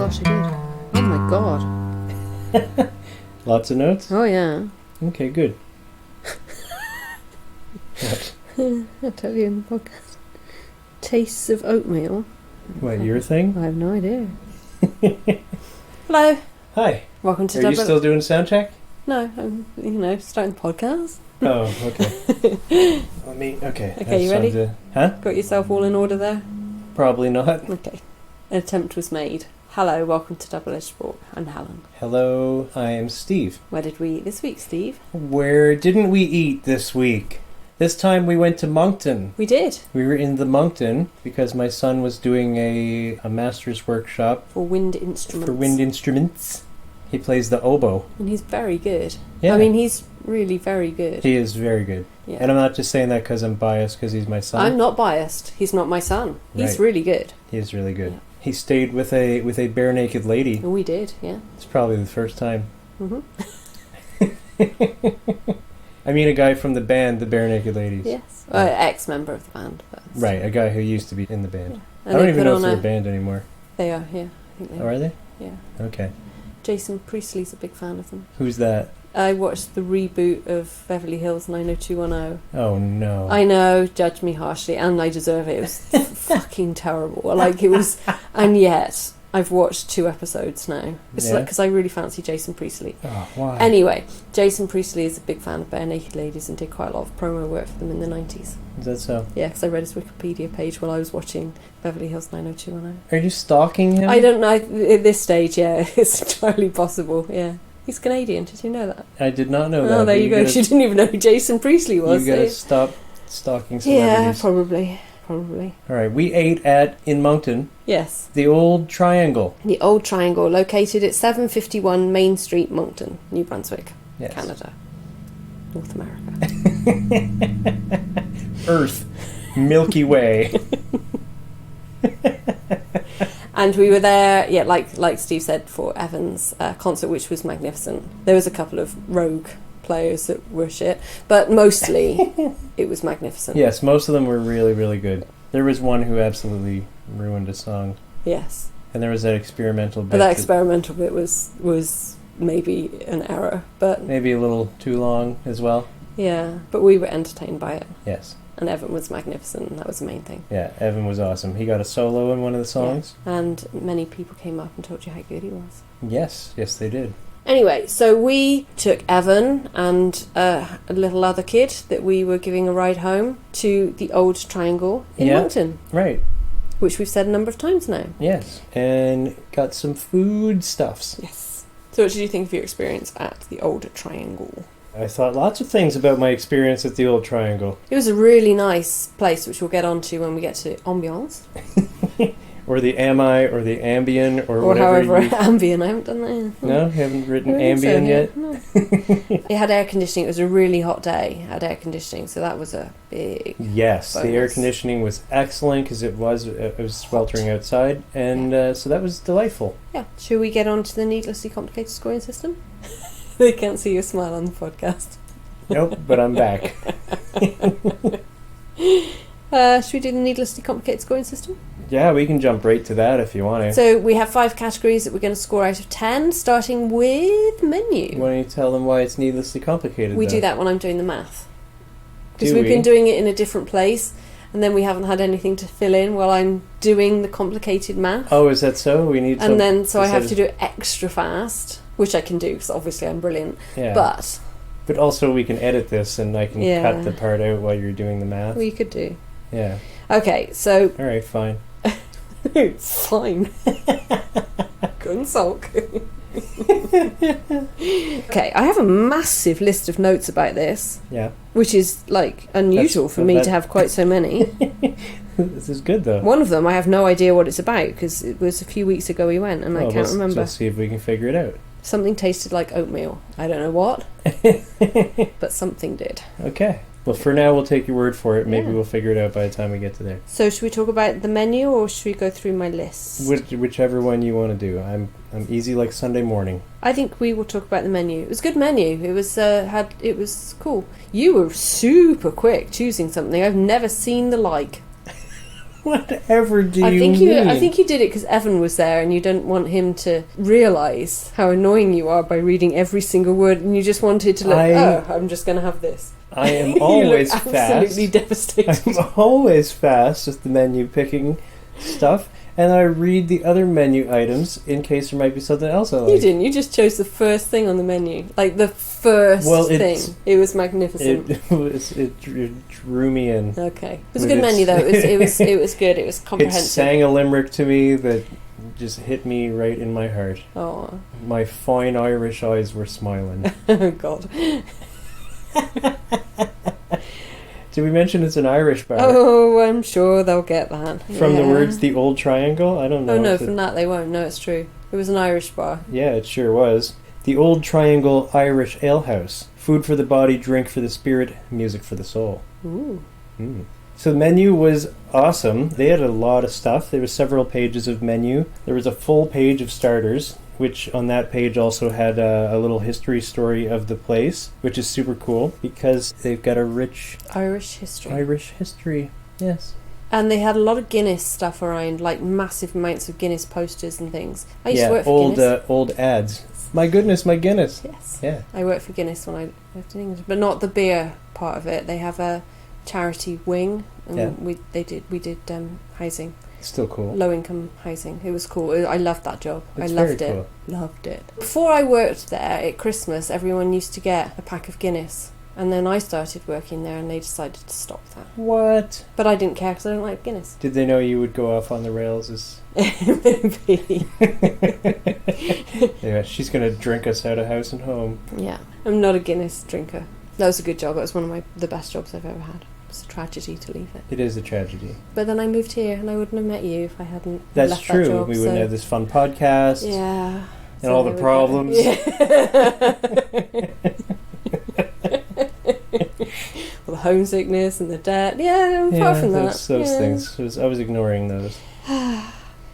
gosh, I did. Oh my god. Lots of notes? Oh yeah. Okay, good. What? I'll tell you in the podcast. Tastes of oatmeal. What, your thing? I have no idea. Hello. Hi. Welcome to Are you still doing sound check? No, I'm, starting the podcast. Oh, okay. Okay. Okay, you ready? Huh? Got yourself all in order there? Probably not. Okay. An attempt was made. Hello, welcome to Double-Edged Spork. I'm Helen. Hello, I am Steve. Where did we eat this week, Steve? Where didn't we eat this week? This time we went to Moncton. We did. We were in the Moncton because my son was doing a master's workshop. For wind instruments. He plays the oboe. And he's very good. Yeah. I mean, he's really very good. He is very good. Yeah. And I'm not just saying that because I'm biased because he's my son. I'm not biased. He's not my son. He's Right. really good. He is really good. Yeah. He stayed with a bare naked lady. We did, yeah. It's probably the first time. Mm-hmm. I mean a guy from the band, the Bare Naked Ladies. Yes. Yeah. Ex-member of the band. But Right, a guy who used to be in the band. Yeah. I don't even know if they're a band anymore. They are, yeah. I think they Oh, are they? Yeah. Okay. Jason Priestley's a big fan of them. Who's that? I watched the reboot of Beverly Hills 90210. Oh, no. I know, judge me harshly, and I deserve it. It was fucking terrible. Like, it was... And yet, I've watched 2 episodes now. It's like because I really fancy Jason Priestley. Oh, why? Anyway, Jason Priestley is a big fan of Bare Naked Ladies and did quite a lot of promo work for them in the 90s. Is that so? Yeah, because I read his Wikipedia page while I was watching Beverly Hills 90210. Are you stalking him? I don't know. At this stage, yeah, it's entirely possible, yeah. He's Canadian, did you know that? I did not know that. Oh, there you go. She didn't even know who Jason Priestley was. You gotta stop stalking celebrities. Yeah, probably. Alright, we ate in Moncton. Yes. The Old Triangle. The Old Triangle, located at 751 Main Street, Moncton, New Brunswick, Yes. Canada, North America. Earth. Milky Way. And we were there, yeah, like Steve said, for Evan's concert, which was magnificent. There was a couple of rogue players that were shit, but mostly it was magnificent. Yes, most of them were really, really good. There was one who absolutely ruined a song. Yes. And there was that experimental bit. But that experimental bit was maybe an error, but... Maybe a little too long as well. Yeah, but we were entertained by it. Yes. And Evan was magnificent, and that was the main thing. Yeah, Evan was awesome. He got a solo in one of the songs. Yeah. And many people came up and told you how good he was. Yes, they did. Anyway, so we took Evan and a little other kid that we were giving a ride home to the Old Triangle in Moncton. Right. Which we've said a number of times now. Yes, and got some food stuffs. Yes. So what did you think of your experience at the Old Triangle? I thought lots of things about my experience at the Old Triangle. It was a really nice place, which we'll get onto when we get to ambiance. Or the or the Ambien, or whatever. Or however, Ambien. I haven't done that yet. No, you haven't written Ambien yet? No. It had air conditioning. It was a really hot day. It had air conditioning, so that was a big Yes, bonus. the air conditioning was excellent because it was sweltering outside, and so that was delightful. Yeah. Shall we get on to the needlessly complicated scoring system? They can't see your smile on the podcast. Nope, but I'm back. Should we do the needlessly complicated scoring system? Yeah, we can jump right to that if you want to. So we have 5 categories that we're going to score out of 10, starting with menu. Why don't you tell them why it's needlessly complicated? We though? do that when I'm doing the math. Because Do we've we? been doing it in a different place, and then we haven't had anything to fill in while I'm doing the complicated math. Oh, is that so? We need. And then, so I have to do it extra fast, which I can do, because obviously I'm brilliant. Yeah. But also we can edit this, and I can cut the part out while you're doing the math. we could do. Yeah. Okay, so... All right, fine. It's fine. Go and sulk. Okay, I have a massive list of notes about this. Yeah. Which is, like, unusual for me to have quite so many. This is good, though. One of them, I have no idea what it's about, because it was a few weeks ago we went, and I can't remember. Let's see if we can figure it out. Something tasted like oatmeal. I don't know what, but something did. Okay. Well, for now, we'll take your word for it. Maybe Yeah. we'll figure it out by the time we get to there. So should we talk about the menu, or should we go through my list? Whichever one you want to do. I'm easy like Sunday morning. I think we will talk about the menu. It was a good menu. It was cool. You were super quick choosing something. I've never seen the like. Whatever do you mean? I think you did it because Evan was there, and you didn't want him to realise how annoying you are by reading every single word, and you just wanted to look. I'm just going to have this. I am always fast. Absolutely devastated. I'm always fast with the menu picking stuff, and I read the other menu items in case there might be something else I like. You didn't. You just chose the first thing on the menu, like the first thing. It was magnificent. It drew me in. Okay, it was a good menu though. It was good. It was comprehensive. It sang a limerick to me that just hit me right in my heart. Oh, my fine Irish eyes were smiling. Oh God. Did we mention it's an Irish bar? Oh, I'm sure they'll get that. From the words the old triangle? I don't know. Oh no, from that they won't. No, it's true. It was an Irish bar. Yeah, it sure was. The Old Triangle Irish Alehouse. Food for the body, drink for the spirit, music for the soul. Ooh. So the menu was awesome. They had a lot of stuff. There were several pages of menu. There was a full page of starters, which on that page also had a little history story of the place, which is super cool because they've got a rich Irish history. Irish history, yes. And they had a lot of Guinness stuff around, like massive amounts of Guinness posters and things. I used to work for Guinness. Old ads. My goodness, my Guinness. Yes. Yeah. I worked for Guinness when I lived in England, but not the beer part of it. They have a charity wing, and we did housing. Still cool. Low income housing. It was cool. I loved that job. It's I loved very it. cool. Loved it. Before I worked there at Christmas, everyone used to get a pack of Guinness. And then I started working there and they decided to stop that. What? But I didn't care because I don't like Guinness. Did they know you would go off on the rails? Maybe. Yeah, she's going to drink us out of house and home. Yeah. I'm not a Guinness drinker. That was a good job. It was one of the best jobs I've ever had. It's a tragedy to leave it. It is a tragedy. But then I moved here and I wouldn't have met you if I hadn't That's left true. that job. We wouldn't have this fun podcast. Yeah. And all the problems. Well, the homesickness and the debt. Yeah, apart from that. Those things. I was ignoring those.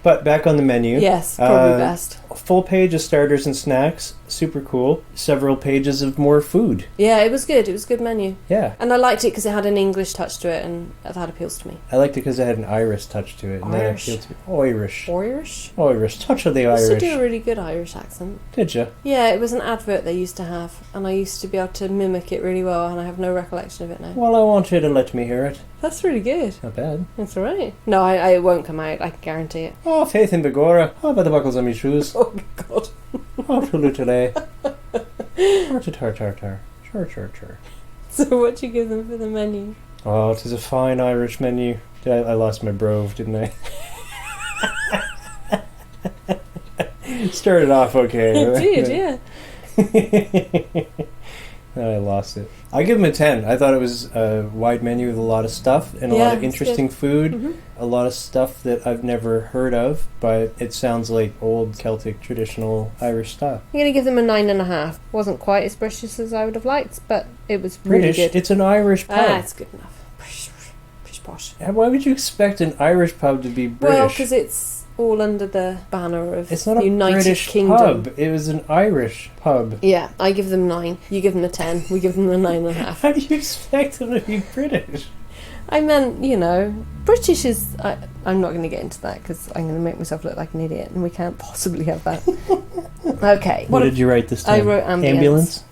But back on the menu. Yes, probably best. Full page of starters and snacks. Super cool. Several pages of more food. Yeah, it was good. It was a good menu. Yeah. And I liked it because it had an English touch to it, and that appeals to me. I liked it because it had an Irish touch to it. And Irish. that appealed to me. Irish. Irish? Irish. Touch of the I used Irish. to do a really good Irish accent. Did you? Yeah, it was an advert they used to have, and I used to be able to mimic it really well, and I have no recollection of it now. Well, I want you to let me hear it. That's really good. Not bad. That's all right. No, it won't come out. I can guarantee it. Oh, faith in Begora. How about the buckles on my shoes? Oh, God. Oh, tulutule. Tar. Chur. So what'd you give them for the menu? Oh, it is a fine Irish menu. I lost my brove, didn't I? Started off okay. You did, yeah. Then I lost it. I give them a 10. I thought it was a wide menu with a lot of stuff and a lot of interesting food. Mm-hmm. A lot of stuff that I've never heard of, but it sounds like old Celtic traditional Irish stuff. I'm going to give them a 9.5. Wasn't quite as British as I would have liked, but it was really British? good. It's an Irish pub. It's good enough. British posh. Why would you expect an Irish pub to be British? Well, because it's all under the banner of it's not the a United British Kingdom. pub. It was an Irish pub. Yeah, I give them 9. You give them a 10. We give them a 9.5. How do you expect them to be British? I meant, British is... I'm not going to get into that because I'm going to make myself look like an idiot and we can't possibly have that. Okay. What did you write this time? I wrote ambulance.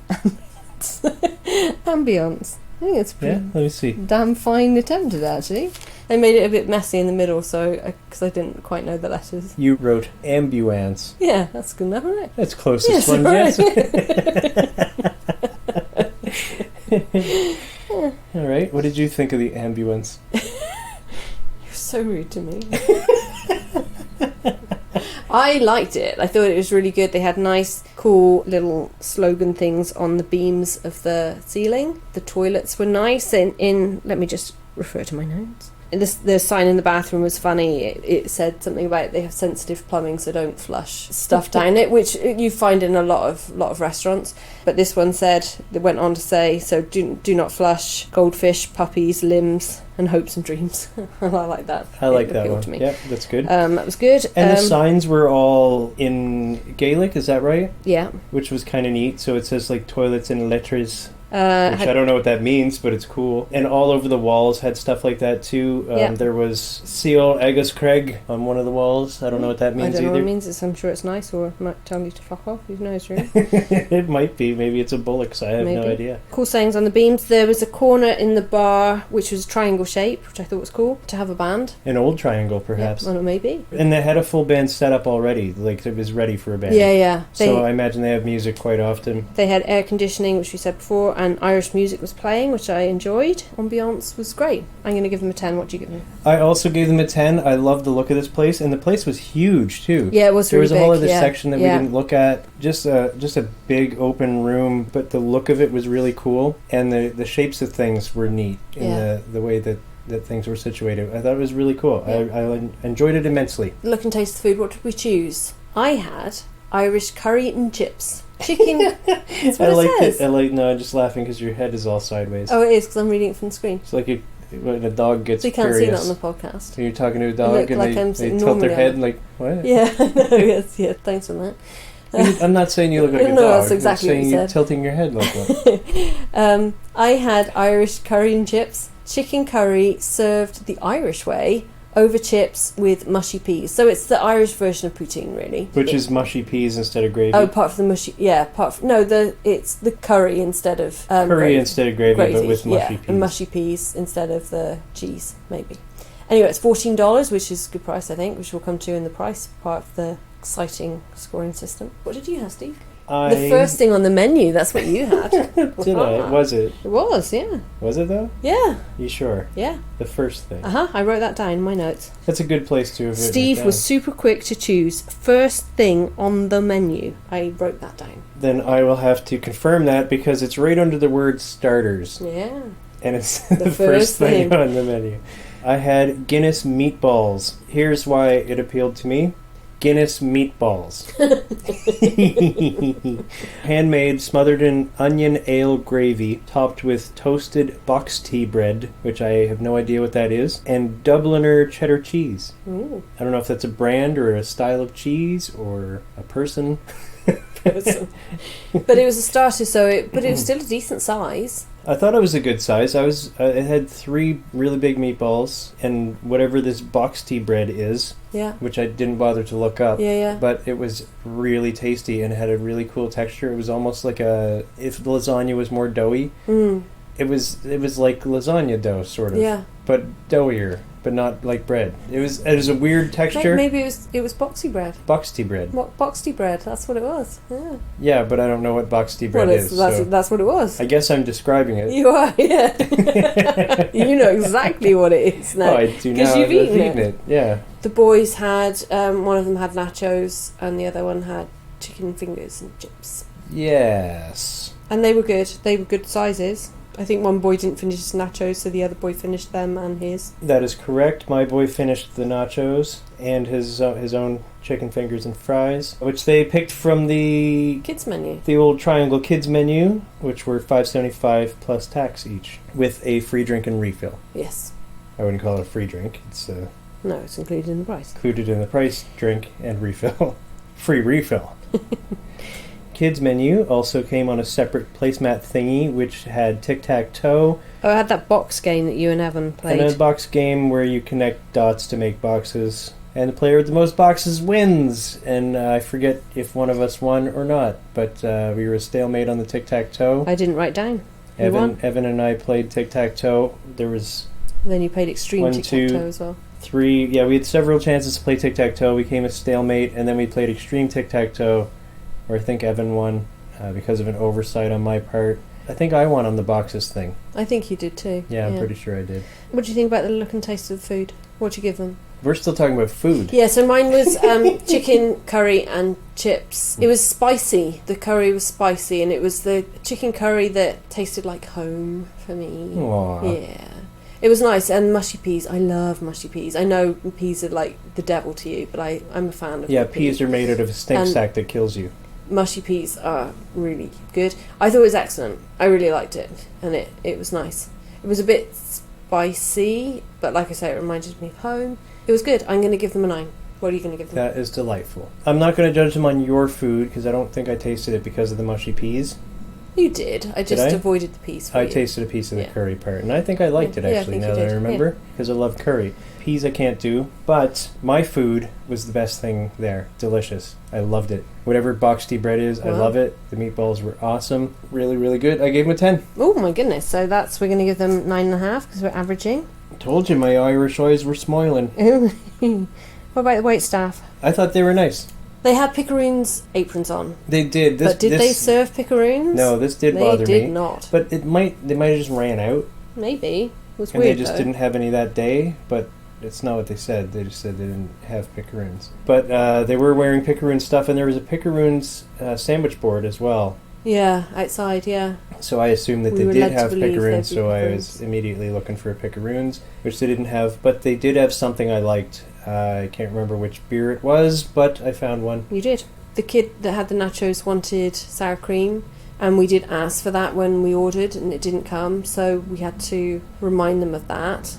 Ambience. I think it's pretty let me see. damn fine attempted, actually. I made it a bit messy in the middle because I didn't quite know the letters. You wrote ambulance. Yeah, that's good enough, isn't it? That's closest one, yes. All right. What did you think of the ambulance? You're so rude to me. I liked it. I thought it was really good. They had nice, cool little slogan things on the beams of the ceiling. The toilets were nice. In let me just refer to my notes. The sign in the bathroom was funny. It said something about they have sensitive plumbing, so don't flush stuff down it, which you find in a lot of restaurants. But this one went on to say, so do not flush goldfish, puppies, limbs, and hopes and dreams. I like that. I like that one. To me. Yeah, that's good. That was good. And the signs were all in Gaelic, is that right? Yeah. Which was kind of neat. So it says like toilets in letters Which I don't know what that means, but it's cool. And all over the walls had stuff like that too. There was Seal Agus Craig on one of the walls. I don't know what that means either. I don't know what it means. I'm sure it's nice, or it might tell you to fuck off. Who knows, really? It might be. Maybe it's a bullocks. I have no idea. Cool sayings on the beams. There was a corner in the bar which was triangle shape, which I thought was cool, to have a band. An old triangle, perhaps. Well, maybe. And they had a full band set up already. Like, it was ready for a band. Yeah. So I imagine they have music quite often. They had air conditioning, which we said before, and Irish music was playing, which I enjoyed. Ambiance was great. I'm going to give them a 10. What do you give them? I also gave them a 10. I loved the look of this place, and the place was huge too. Yeah, it was really big. There was a whole other section that we didn't look at. Just a big open room, but the look of it was really cool, and the shapes of things were neat in the way that things were situated. I thought it was really cool. Yeah. I enjoyed it immensely. Look and taste the food. What did we choose? I had Irish curry and chips. Chicken. That's what it says. No, I'm just laughing because your head is all sideways. Oh, it is, because I'm reading it from the screen. It's like when a dog gets so you can't curious. see that on the podcast. So you're talking to a dog and they tilt their head like, what? Yeah, I know. Yes, yeah, thanks for that. I'm not saying you look like a dog. No, that's exactly I'm saying what you you're said. tilting your head like one. I had Irish curry and chips. Chicken curry served the Irish way, over chips with mushy peas. So it's the Irish version of poutine, really. Which is mushy peas instead of gravy. Oh, apart from the mushy... Yeah, it's the curry instead of... curry gravy. Instead of gravy, but with mushy peas. And mushy peas instead of the cheese, maybe. Anyway, it's $14, which is a good price, I think, which we'll come to in the price part of the exciting scoring system. What did you have, Steve? The first thing on the menu, that's what you had. Did I? Was it? It was, yeah. Was it, though? Yeah. You sure? Yeah. The first thing. I wrote that down in my notes. That's a good place to have written Steve it down. was super quick to choose first thing on the menu. I wrote that down. Then I will have to confirm that because it's right under the word starters. Yeah. And it's the first thing on the menu. I had Guinness meatballs. Here's why it appealed to me. Guinness meatballs. Handmade, smothered in onion ale gravy, topped with toasted box tea bread, which I have no idea what that is, and Dubliner cheddar cheese. Ooh. I don't know if that's a brand or a style of cheese or a person. But it was a starter, but it was still a decent size. I thought it was a good size. It had 3 really big meatballs and whatever this box tea bread is, which I didn't bother to look up. Yeah. But it was really tasty and had a really cool texture. It was almost like if the lasagna was more doughy. It was like lasagna dough, sort of. Yeah. But doughier, but not like bread. It was a weird texture. Maybe it was boxy bread. Box tea bread. Box tea bread. That's what it was. Yeah. Yeah, but I don't know what box tea bread is. That's what it was. I guess I'm describing it. You are, yeah. You know exactly what it is now. Oh, I do now. Because you've eaten it. Yeah. The boys had one of them had nachos, and the other one had chicken fingers and chips. Yes. And they were good. They were good sizes. I think one boy didn't finish his nachos, so the other boy finished them and his. That is correct. My boy finished the nachos and his own chicken fingers and fries, which they picked from the kids menu, the old Triangle Kids menu, which were $5.75 plus tax each, with a free drink and refill. Yes. I wouldn't call it a free drink. It's no, it's included in the price. Included in the price, drink and refill, free refill. Kids menu also came on a separate placemat thingy, which had tic-tac-toe. Oh, I had that box game that you and Evan played. And a box game where you connect dots to make boxes. And the player with the most boxes wins. And I forget if one of us won or not, but we were a stalemate on the tic-tac-toe. I didn't write down. Who won? Evan and I played tic-tac-toe. There was... Then you played extreme tic-tac-toe as well. 3... Yeah, we had several chances to play tic-tac-toe. We came a stalemate, and then we played extreme tic-tac-toe. Or I think Evan won because of an oversight on my part. I think I won on the boxes thing. I think you did too. Yeah, I'm pretty sure I did. What do you think about the look and taste of the food? What do you give them? We're still talking about food. Yeah, so mine was chicken curry and chips. It was spicy. The curry was spicy, and it was the chicken curry that tasted like home for me. Aww. Yeah. It was nice, and mushy peas. I love mushy peas. I know peas are like the devil to you, but I'm a fan of peas are made out of a stink sack that kills you. Mushy peas are really good. I thought it was excellent. I really liked it, and it was nice. It was a bit spicy, but like I say, it reminded me of home. It was good. I'm going to give them a 9. What are you going to give them? That is delightful. I'm not going to judge them on your food, because I don't think I tasted it because of the mushy peas. You did. I just avoided the peas for I you. tasted a piece of the curry part, and I think I liked it, actually, now that I remember, because I love curry. Peas I can't do, but my food was the best thing there. Delicious. I loved it. Whatever boxty bread is, I love it. The meatballs were awesome. Really, really good. I gave them a 10. Oh, my goodness. So we're going to give them 9.5 because we're averaging. Told you my Irish eyes were smiling. What about the waitstaff? I thought they were nice. They had pickeroons aprons on. They did. But did they serve pickeroons? No, this did bother me. They did not. But they might have just ran out. Maybe. It was and weird, they just didn't have any that day, but it's not what they said. They just said they didn't have pickeroons. But they were wearing pickeroon stuff, and there was a pickeroons sandwich board as well. Yeah, outside, yeah. So I assumed that they did have pickeroons, so I was immediately looking for pickeroons, which they didn't have. But they did have something I liked. I can't remember which beer it was, but I found one. You did. The kid that had the nachos wanted sour cream, and we did ask for that when we ordered, and it didn't come, so we had to remind them of that.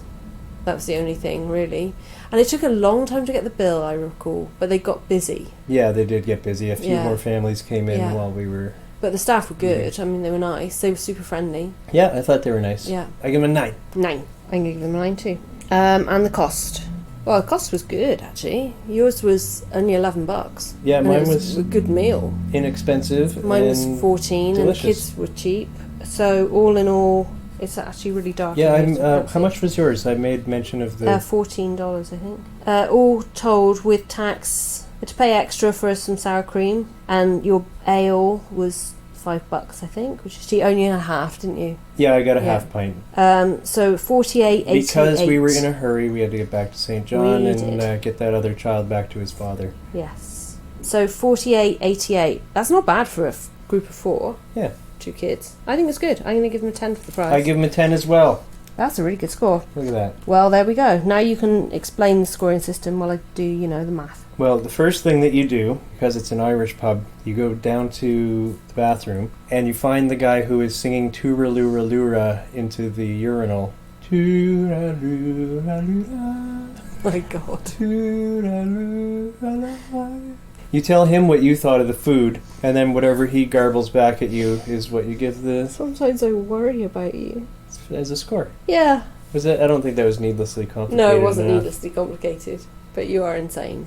That was the only thing, really. And it took a long time to get the bill, I recall, but they got busy. Yeah, they did get busy. A few more families came in while we were... But the staff were good. I mean, they were nice. They were super friendly. Yeah, I thought they were nice. Yeah. I give them a 9. 9. I'm going to give them a 9 too. And the cost. Well, the cost was good, actually. Yours was only $11. Yeah, mine was a good meal. Inexpensive. Mine was 14, delicious. and kids were cheap. So all in all, it's actually really dark. Yeah, how much was yours? I made mention of the... $14, I think. All told, with tax, we had to pay extra for some sour cream, and your ale was $5, I think, which is cheap. Only a half, didn't you? Yeah, I got a half pint. So $48.88. Because we were in a hurry, we had to get back to St. John and get that other child back to his father. Yes. So $48.88. That's not bad for a group of 4. Yeah. 2 kids. I think it's good. I'm going to give them a 10 for the price. I give them a 10 as well. That's a really good score. Look at that. Well, there we go. Now you can explain the scoring system while I do, the math. Well, the first thing that you do, because it's an Irish pub, you go down to the bathroom and you find the guy who is singing Tooralooraloora into the urinal. Tooralooraloora. My God. Tooralooraloora. You tell him what you thought of the food, and then whatever he garbles back at you is what you give the... Sometimes I worry about you. As a score. Yeah. Was it? I don't think that was needlessly complicated. No, it wasn't needlessly complicated. But you are insane.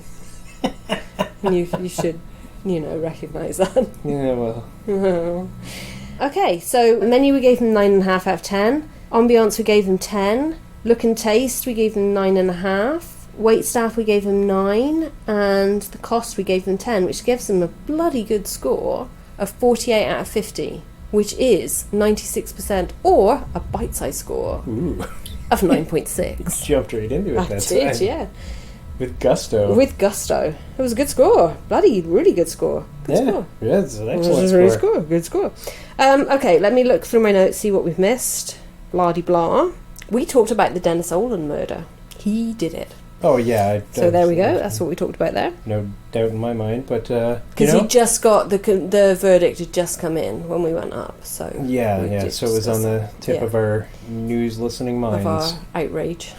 And you should, recognise that. Yeah, well. Okay, so menu we gave them 9.5 out of 10. Ambiance we gave them 10. Look and taste we gave them 9.5. Wait staff we gave them 9, and the cost we gave them 10, which gives them a bloody good score of 48 out of 50, which is 96%, or a bite-sized score of 9.6. Jumped right into it. I did, yeah. With gusto. With gusto. It was a good score. Bloody, really good score. Good score. Yeah, it's an excellent score. Really score. Good score. Okay, let me look through my notes, see what we've missed. Blah-de-blah. We talked about the Dennis Oland murder. He did it. Oh, yeah. So there we go. That's what we talked about there. No doubt in my mind, but, because he just got the verdict had just come in when we went up, so... Yeah, so it was on the tip of our news listening minds. Of our outrage.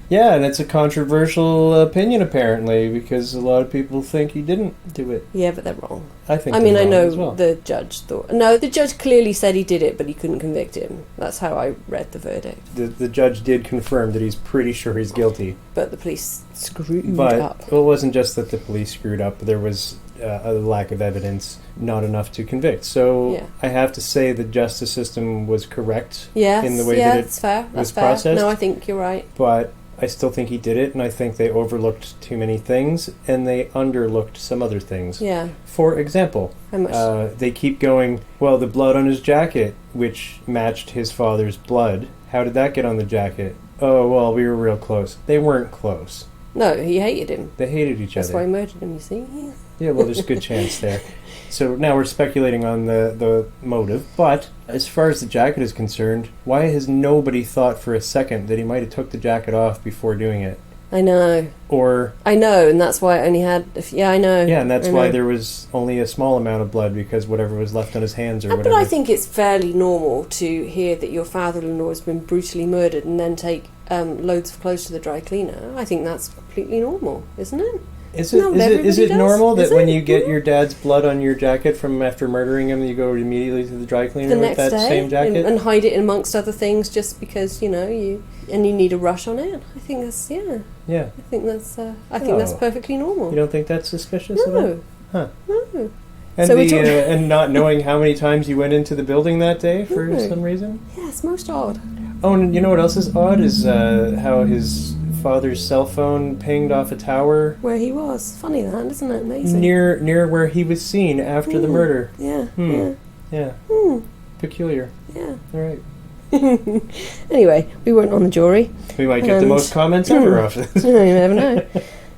Yeah, and it's a controversial opinion, apparently, because a lot of people think he didn't do it. Yeah, but they're wrong. I think I know as well. The judge thought... No, the judge clearly said he did it, but he couldn't convict him. That's how I read the verdict. The judge did confirm that he's pretty sure he's guilty. But the police screwed up. But it wasn't just that the police screwed up. There was a lack of evidence, not enough to convict. So I have to say the justice system was correct in the way that it was processed. No, I think you're right. But I still think he did it, and I think they overlooked too many things, and they underlooked some other things. Yeah. For example, they keep going, well, the blood on his jacket, which matched his father's blood. How did that get on the jacket? Oh, well, we were real close. They weren't close. No, he hated him. They hated each other. That's why he murdered him, you see. Yeah, well, there's a good chance there. So now we're speculating on the motive, but as far as the jacket is concerned, why has nobody thought for a second that he might have took the jacket off before doing it? I know. I know, and that's why I only had... I know. Yeah, and that's why there was only a small amount of blood, because whatever was left on his hands or whatever. But I think it's fairly normal to hear that your father-in-law has been brutally murdered and then take loads of clothes to the dry cleaner. I think that's completely normal, isn't it? Is Not it everybody does. normal that Is when it? you get your dad's blood on your jacket from after murdering him, you go immediately to the dry cleaner The with next that day, same jacket? and hide it amongst other things just because you need a rush on it. I think that's Yeah. I think that's that's perfectly normal. You don't think that's suspicious at all? No. Huh. No. And So we and not knowing how many times you went into the building that day for No. some reason? Yeah, it's most odd. Oh, and you know what else is odd is how his father's cell phone pinged off a tower Where he was. Funny that, isn't it? Amazing. near where he was seen after the murder. Yeah. Yeah. Hmm. Peculiar. Yeah. All right. Anyway, we weren't on the jury. We might get the And- most comments ever off this. You never know.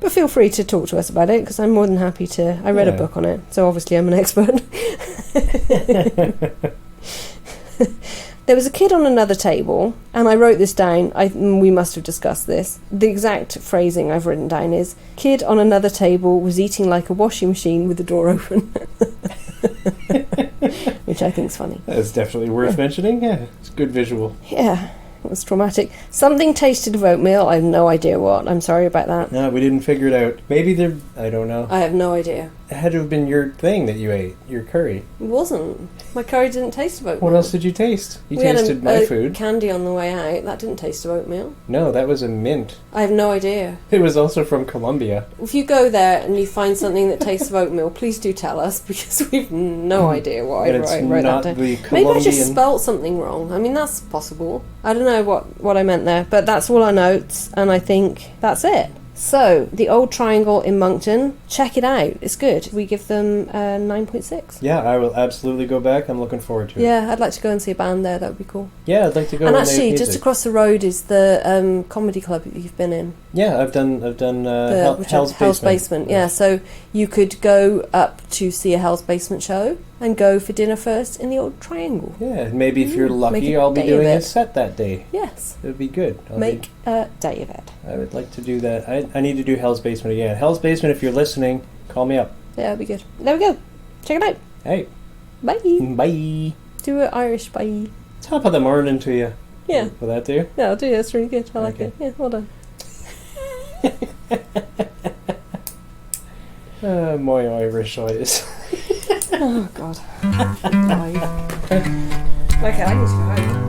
But feel free to talk to us about it because I'm more than happy to. I read a Yeah. book on it, so obviously I'm an expert. There was a kid on another table, and I wrote this down. We must have discussed this. The exact phrasing I've written down is, kid on another table was eating like a washing machine with the door open. Which I think's funny. That's definitely worth mentioning. Yeah, it's a good visual. Yeah, it was traumatic. Something tasted of oatmeal. I have no idea what. I'm sorry about that. No, we didn't figure it out. Maybe they're... I don't know. I have no idea. It had to have been your thing that you ate, your curry. It wasn't. My curry didn't taste of oatmeal. What else did you taste? You We had tasted my food. Candy on the way out. That didn't taste of oatmeal. No, that was a mint. I have no idea. It was also from Colombia. If you go there and you find something that tastes of oatmeal, please do tell us because we've no idea what I And it's wrote not that down. the Maybe I Colombian... just spelt something wrong. I mean, that's possible. I don't know what I meant there, but that's all our notes, and I think that's it. So, the Old Triangle in Moncton, check it out. It's good. We give them 9.6. Yeah, I will absolutely go back. I'm looking forward to it. Yeah, I'd like to go and see a band there. That would be cool. Yeah, I'd like to go And when they have actually, music. just across the road is the comedy club that you've been in. Yeah, I've done Hell's Basement. Yeah, so you could go up to see a Hell's Basement show and go for dinner first in the Old Triangle. Yeah, and maybe if you're Make lucky, a I'll be day doing of a it. set that day. Yes. It would be good. Make a day of it. I would like to do that. I need to do Hell's Basement again. Hell's Basement, if you're listening, call me up. Yeah, that'd be good. There we go. Check it out. Hey. Bye. Bye. Do it Irish bye. Top of the morning to you. Yeah. Will that do? Yeah, I'll do it. That's really good. I like Okay. it. Yeah, well done. My Irish eyes. Oh, God. Bye. Okay, I need to go home.